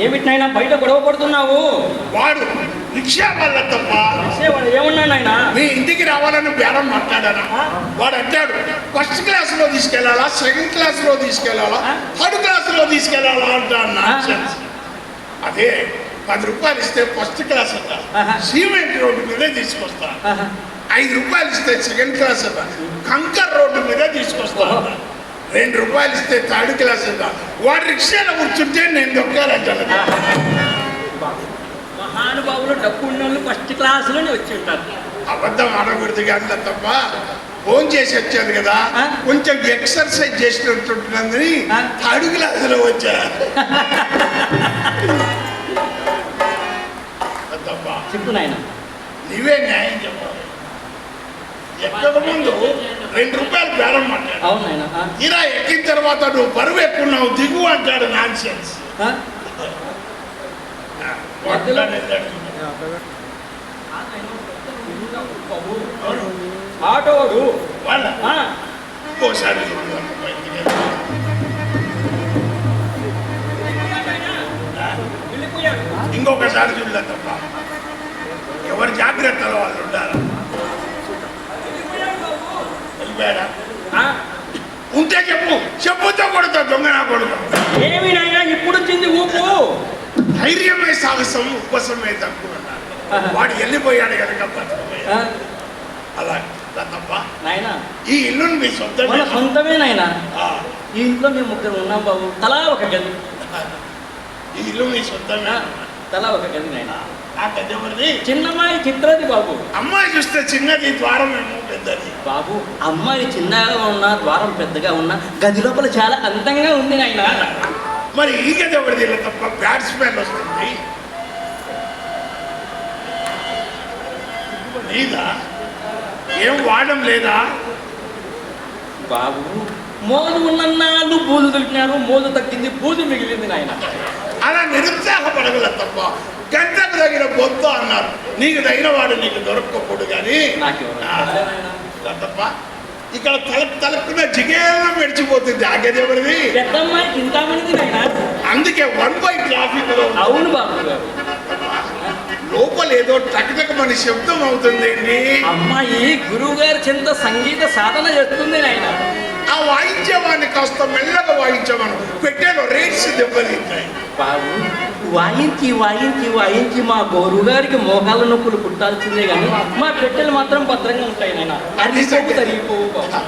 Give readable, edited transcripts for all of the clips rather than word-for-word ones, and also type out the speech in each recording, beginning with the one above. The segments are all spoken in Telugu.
ఏమిటినైనా బయట గొడవ పడుతున్నావు? వాడు రిక్షా వాళ్ళ తప్ప వాడు ఏమన్నా నాయనా? మీ ఇంటికి రావాలని బేరం మాట్లాడానా? వాడు అంటాడు ఫస్ట్ క్లాసులో తీసుకెళ్లాలా, సెకండ్ క్లాసులో తీసుకెళ్లాలా, థర్డ్ క్లాసులో తీసుకెళ్లాలా అంటాడు. అదే 10 రూపాయలు ఇస్తే ఫస్ట్ క్లాస్ అంట, సిమెంట్ రోడ్డు మీదే తీసుకొస్తా. 5 రూపాయలు ఇస్తే సెకండ్ క్లాస్ అంట, కంకర్ రోడ్డు మీదే తీసుకొస్తా. 2 రూపాయలు ఇస్తే థర్డ్ క్లాస్ అంట. వాడు రిక్షాలో కూర్చుంటే నేను దొక్కాలంటాను. మహానుభావులు డబ్బు ఉన్న వాళ్ళు ఫస్ట్ క్లాసులోనే వచ్చి ఉంటారు. అబద్ధం ఆడకూడదు కానీ తప్ప ఫోన్ చేసి వచ్చాను కదా, కొంచెం ఎక్సర్సైజ్ చేసినట్టుంటుందని థర్డ్ క్లాసులో వచ్చా. చెప్పు నాయన, నీవే న్యాయం చెప్పాలి. ఎక్కక ముందు 2 రూపాయలు బేరం మాట్లాడు. అవును నాయన. తీరా ఎక్కిన తర్వాత నువ్వు బరువు ఎక్కున్నావు దిగు అంటాడు. Non sense. ఆటోడు వాళ్ళ ఇంకోసారి ఇంకొకసారి చూడలే తప్ప ఎవరి జాగ్రత్తలో వాళ్ళు ఉండాలి. వెళ్ళిపోయాడా? ఉంటే చెప్పు, చెప్పుతో కొడుతా దొంగ నా కొడుకు. ఏమి నాయనా ఇప్పుడు వచ్చింది ఊపు? ధైర్యమే సాహసం, ఉపశమే తక్కువ. వాడు వెళ్ళిపోయాడు కనుక బతుకుపోయాడు. అలా తప్ప నాయనా ఈ ఇల్లు మీ సొంతమే నాయనా. ఈ ఇంట్లో మేము 3 ఉన్నాం బాబు, తలా ఒక గది. ఈ ఇల్లు మీ సొంతమే, తలా ఒక గది నాయనా. ఆ గది ఎవరిది? చిన్నమ్మాయి చిత్రది బాబు. అమ్మాయి చూస్తే చిన్నది, ద్వారం ఏమో పెద్దది. బాబు అమ్మాయి చిన్నగా ఉన్నా, ద్వారం పెద్దగా ఉన్నా, గది లోపల చాలా అందంగా ఉంది నాయన. మరి ఈ గది ఎవరిది? తప్ప బ్యాడ్ స్మెల్ వస్తుంది. నీదా? ఏం వాడడం లేదా బాబు? మోదు ఉన్నన్నాళ్ళు బూజు కలిపినారు, మోదు తగ్గింది, బూజు మిగిలింది నాయన. అలా నిరుత్సాహపడగల తప్ప గంటకు తగిన బొద్దు అన్నారు. నీకు తగిన వాడు నీకు దొరకకూడదు కానీ తప్ప ఇక్కడ తలుపుకున్న జిగేళ్ళం మెడిచిపోతుంది. ఆ గది ఎవరిది? పెద్దమ్మాయి చింతామణిది నాయన. అందుకే 1 బై ట్రాఫిక్. అవును బాబు. లోపల ఏదో టకటకమని శబ్దం అవుతుంది. అమ్మాయి గురువు గారి చింత సంగీత సాధన చేస్తుంది నాయన. ఆ వాయించేవాడిని కాస్త మెల్లగా వాయించమను. పెట్టేలో రేట్స్ దెబ్బతింటాయి. బాబు వాయించి వాయించి వాయించి మా గురువు గారికి మోకాళ్ళ నొప్పులు పుట్టాల్సిందే కానీ మా పెట్టెలు మాత్రం భద్రంగా ఉంటాయి నాయన. అది తరిగిపోవు బాబు.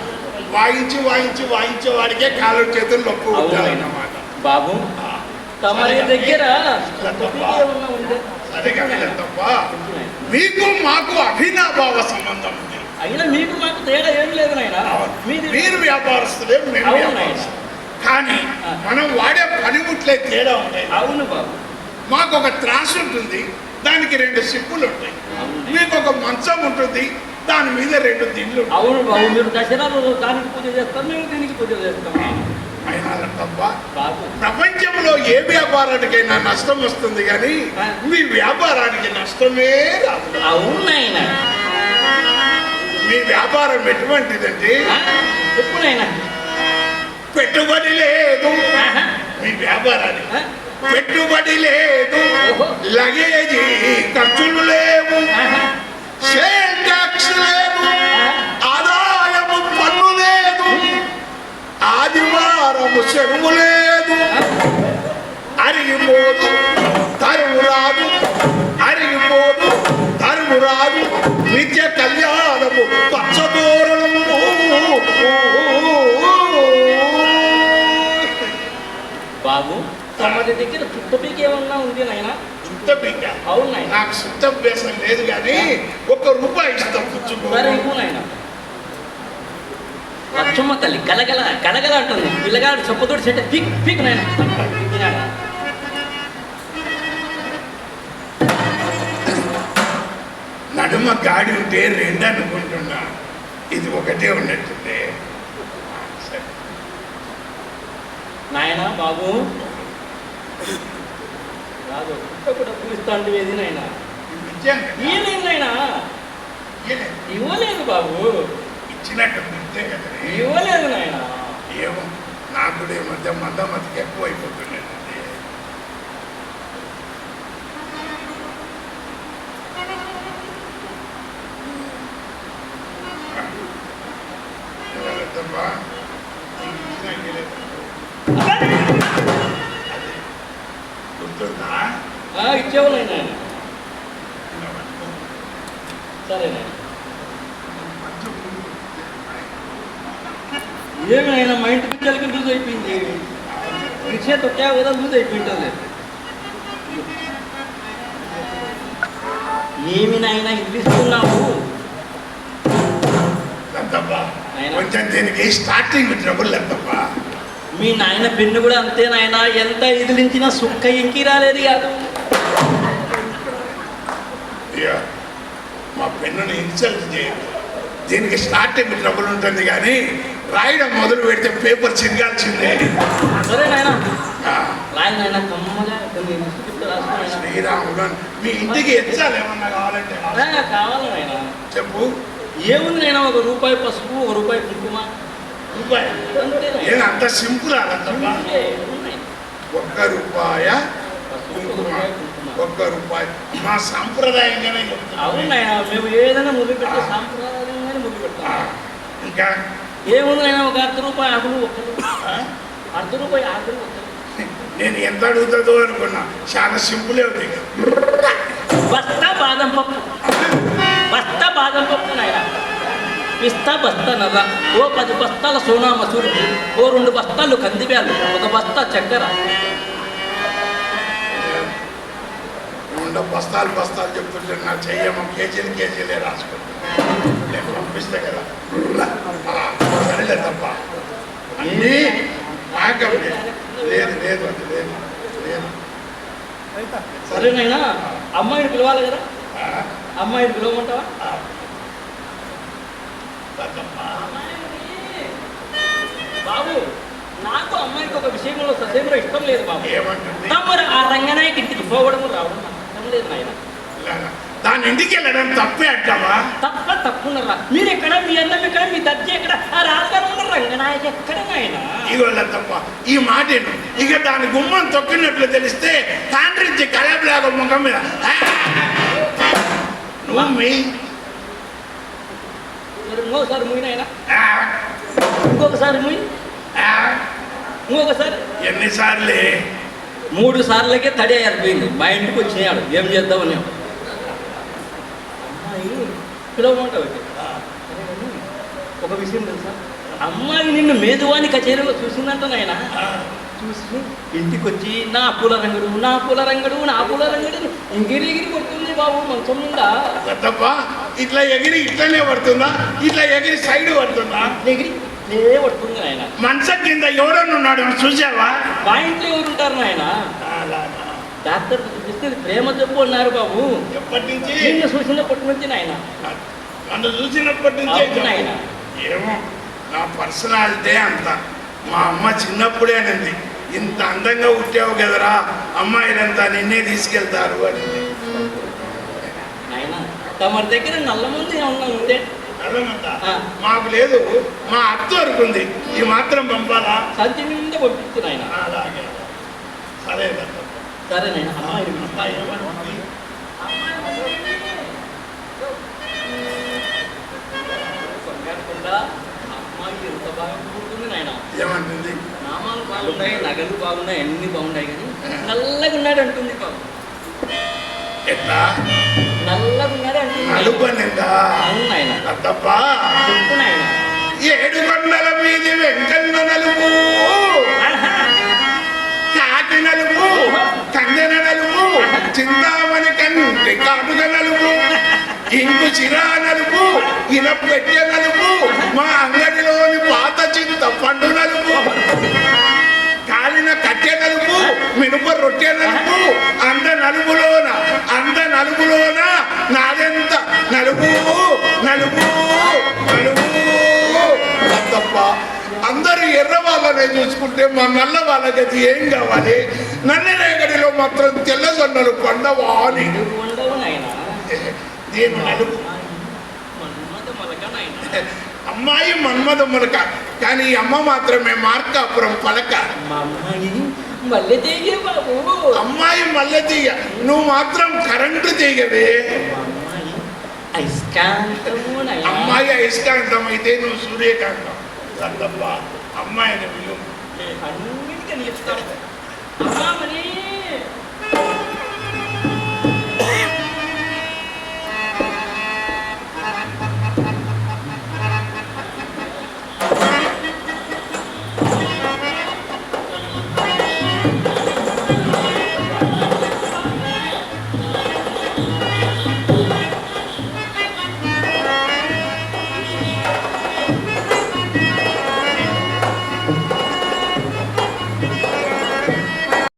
వాయించి వాయించి వాయించేవాడికే కాళ్ళు చేతులు నొప్పి ఉంటాయన్నమాట. బాబు తమరి దగ్గర తప్ప మీకు మాకు అభినాభావ సంబంధం ఉంది. అయినా మీకు మాకు తేడా ఏం లేదు నాయన. మీరు వ్యాపారస్తులే, మేము వ్యాపారస్తులు. కానీ మనం వాడే పనిముట్లే తేడా ఉంటాయి. అవును బాబు. మాకు ఒక త్రాసు ఉంటుంది, దానికి 2 సిప్పులు ఉంటాయి. మీకు ఒక మంచం ఉంటుంది, దాని మీద 2 దిండ్లు. అవును బాబు. మీరు దసరాలో దానికి పూజ చేస్తాం, మేము దీనికి పూజ చేస్తాం. అయినా తప్ప ప్రపంచంలో ఏ వ్యాపారానికైనా నష్టం వస్తుంది కానీ మీ వ్యాపారానికి నష్టమే రాదు. అవునాయన. మీ వ్యాపారం ఎటువంటిదంటే ఎప్పుడైనా పెట్టుబడి లేదు. మీ వ్యాపారానికి పెట్టుబడి లేదు, లగేజీ ఖర్చులు లేవు, సేల్ ట్యాక్స్ లేదు, ఆదాయము పన్ను లేదు, ఆదివారము సెలవు లేదు, అరిగిపోదు తరువు రాదు, అరిగిపోదు తరువు రాదు, నిత్య కళ్యాణము పచ్చదోరణము. బాబు తమరి దగ్గర చుట్టపీక ఏమన్నా ఉంది నాయన? చుట్టపీక? అవును నాయన. నాకు చుట్టభ్యాసం లేదు కానీ 1 రూపాయి ఇస్తాం పుచ్చుకో. నాయన లక్ష్మ తల్లి గలగల గలగల అంటుంది. పిల్లగాడు చెప్పతోటి చెట్టు పీక్ పీక్ నాయన. నడుమ గాడి ఉంటే 2 అనుకుంటున్నా, ఇది ఒకటే ఉన్నట్టుండే. నాయన బాబు కాదు పుట్టకు డబ్బులు ఇస్తాంటి ఏది నాయన? ఇవ్వలేదు నాయన, ఇవ్వలేదు బాబు. ఇచ్చినట్టు అంతే కదా. ఇవ్వలేదు నాయన. ఏమో నాకు కూడా ఈ మధ్య మతికి ఎక్కువ అయిపోతున్నాయి. గుర్తుందా? ఇచ్చేవు నాయన. సరే నాయన. ఏమి నాయన మా ఇంటి పిల్లలకి లూజ్ అయిపోయింది. రిక్షా తొక్కావు కదా లూజ్ అయిపోయింటుంది. ఏమి నాయన ఇస్తున్నావు? కొంచెం దీనికి స్టార్టింగ్ ట్రబుల్ ఎంతప్పా. మీ నాయన పెన్ను కూడా అంతే నాయన, ఎంత ఎదిలించినా సుక్క ఇంకి రాలేదు కాదు. మా పెన్నుని ఇన్సల్ట్ చేయదు. దీనికి స్టార్టింగ్ ట్రబుల్ ఉంటుంది కానీ రాయడం మొదలు పెడితే పేపర్ చిరగాల్సిందే. సరే నాయన రాయి నాయన కమ్మగా శ్రీరాముడు. మీ ఇంటికి ఎచ్చాలి ఏమన్నా కావాలంటే కావాలి నాయన. చెప్పు. ఏముంది నాయన, ₹1 పసుపు, ₹1 కుంకుమ. రూపాయి నేను అంత సింపుల్ అదంతమ్మా. ₹1 కుంకుమ, ₹1. మా సాంప్రదాయంగానే అవునాయన, మేము ఏదైనా మొదలు పెట్టి సాంప్రదాయంగానే మొదలు పెడతాం. ఇంకా ఏముంది నాయన, ఒక ₹1 ఆకులు, ₹1 ఆకులు. నేను ఎంత అడుగుతుందో అనుకున్నా, చాలా సింపుల్ అవుతుంది. బస్తా బాదం పప్పు, బస్తా బాదం పప్పు నాయన. పిస్తా బస్తా నల్ల, 10 బస్తాల సోనా మసూరి, 2 బస్తాలు కందిబ్యాలు, 1 బస్తా చక్కెర. బస్తాలు చెప్తుంటే నా చెయ్యమ్మ కేజీలే రాసుకుంటాను. నేను పంపిస్తే కదా సరేలే తప్ప అన్నీ పాకం లేదు లేదు అది లేదు లేదు. సరేనైనా అమ్మాయిని పిలవాలి కదా, అమ్మాయిని పిలవమంటావా? బాబు, నాకు అమ్మాయికి ఒక విషయంలో ససేమలో ఇష్టం లేదు బాబు. ఏమంటుంది? తమరు ఆ రంగనాయకి ఇంటికి పోవడం రావడం నాకు ఇష్టం లేదు నాయన. దాని ఇంటికి వెళ్ళడం తప్పే అంటావా? తప్పున్నరా. మీరు ఎక్కడ, మీ అన్నం ఎక్కడ, మీ దర్జీ ఎక్కడ, ఆ రాజుగారు ఉన్న రంగనాయకి ఎక్కడ నాయన? ఇవాళ తప్ప ఈ మాట ఇక దాని గుమ్మం తొక్కినట్లు తెలిస్తే తాండ్రించి కలబలాగా ముఖం మీద ఇంకోసారి ముయ్యి నాయన, ఇంకొకసారి ముయ్యి, ఇంకొకసారి. ఎన్నిసార్లే? 3 సార్లకే తడి అయిపోయింది. మా ఇంటికి వచ్చినాడు, ఏం చేద్దామని. అమ్మాయి పిలవమంటావు. ఒక విషయం తెలుసా, అమ్మాయి నిన్ను మేధువాని కచేరీలో చూసిందంట నాయన. చూసి ఇంటికి వచ్చి నా పూల రంగుడు, నా పూల రంగుడు, నా పూల రంగుడు ఎగిరి కొడుతుంది బాబు మంచం నిండా. తప్ప ఇట్లా ఎగిరి ఇట్లనే పడుతుందా? ఇట్లా ఎగిరి సైడ్ పడుతుందా? ఎగిరి పడుతుంది నాయన. మంచం కింద ఎవరన్నా ఉన్నాడు చూసావా? మా ఇంట్లో ఎవరుంటారు నాయన? డాక్టర్ చూపిస్తే ప్రేమ జబ్బు అన్నారు బాబు. ఎప్పటి నుంచి? నిన్ను చూసినప్పటి నుంచి నాయన. నన్ను చూసినప్పటి నుంచి నాయన. ఏమో నా పర్సనాలిటీ అంత. మా అమ్మ చిన్నప్పుడే అనింది, ఇంత అందంగా పుట్టావు కదరా, అమ్మాయిలంతా నిన్నే తీసుకెళ్తారు అని. నాయన తమరి దగ్గర నల్ల మంది ఏమన్నా ఉంటే? మాకు లేదు, మా అత్త వరకు ఉంది. ఈ మాత్రం పంపాలా? సంచి నిండా పంపిస్తు నాయన. అలాగే సరే సరే నాయన. అమ్మాయి అమ్మాయి ఎంత బాగా పుడుతుంది నాయన. ఏమంటుంది? నామాలు బాగున్నాయి, నగలు బాగున్నాయి, అన్ని బాగున్నాయి, కానీ నల్లగా ఉన్నాడు అంటుంది బాబు. ఎట్లా నల్లగా ఉన్నాడు అంటుంది. నలుపనిందా? అవును నాయన. తప్ప చెప్పు నాయన. 7 కొండల మీది వెంకన్న నలుపు, కాకి నలుపు, కందెన నలుపు, చింతామణి కంటి కాటుక నలుపు, ఇంకు చిరా నలుపు, ఇనపెట్టె నలుపు, మా అంగడిలోని పాత చింత పండు నలుపు, కాలిన కట్టె నలుపు, మినుప రొట్టె నలుపు, అంత నలుపులోన నాదెంత నలుపు నలుపు నలుపు. తప్ప అందరూ ఎర్ర వాళ్ళనే చూసుకుంటే మా నల్ల వాళ్ళ గతి ఏం కావాలి? నల్ల రేగడిలో మాత్రం తెల్ల జొన్నలు పండవా అని. నేను నలుపు. అమ్మాయి మన్మథ మొలక, కానీ అమ్మ మాత్రమే మార్కాపురం పలక. అమ్మాయి మల్లె తీగ, నువ్వు మాత్రం కరెంటు తీగవే. అమ్మాయి అయస్కాంతం అయితే నువ్వు సూర్యకాంతం. తప్ప అమ్మాయిని విలువ. అన్నిటికీ నీ చెప్తాం. అమ్మా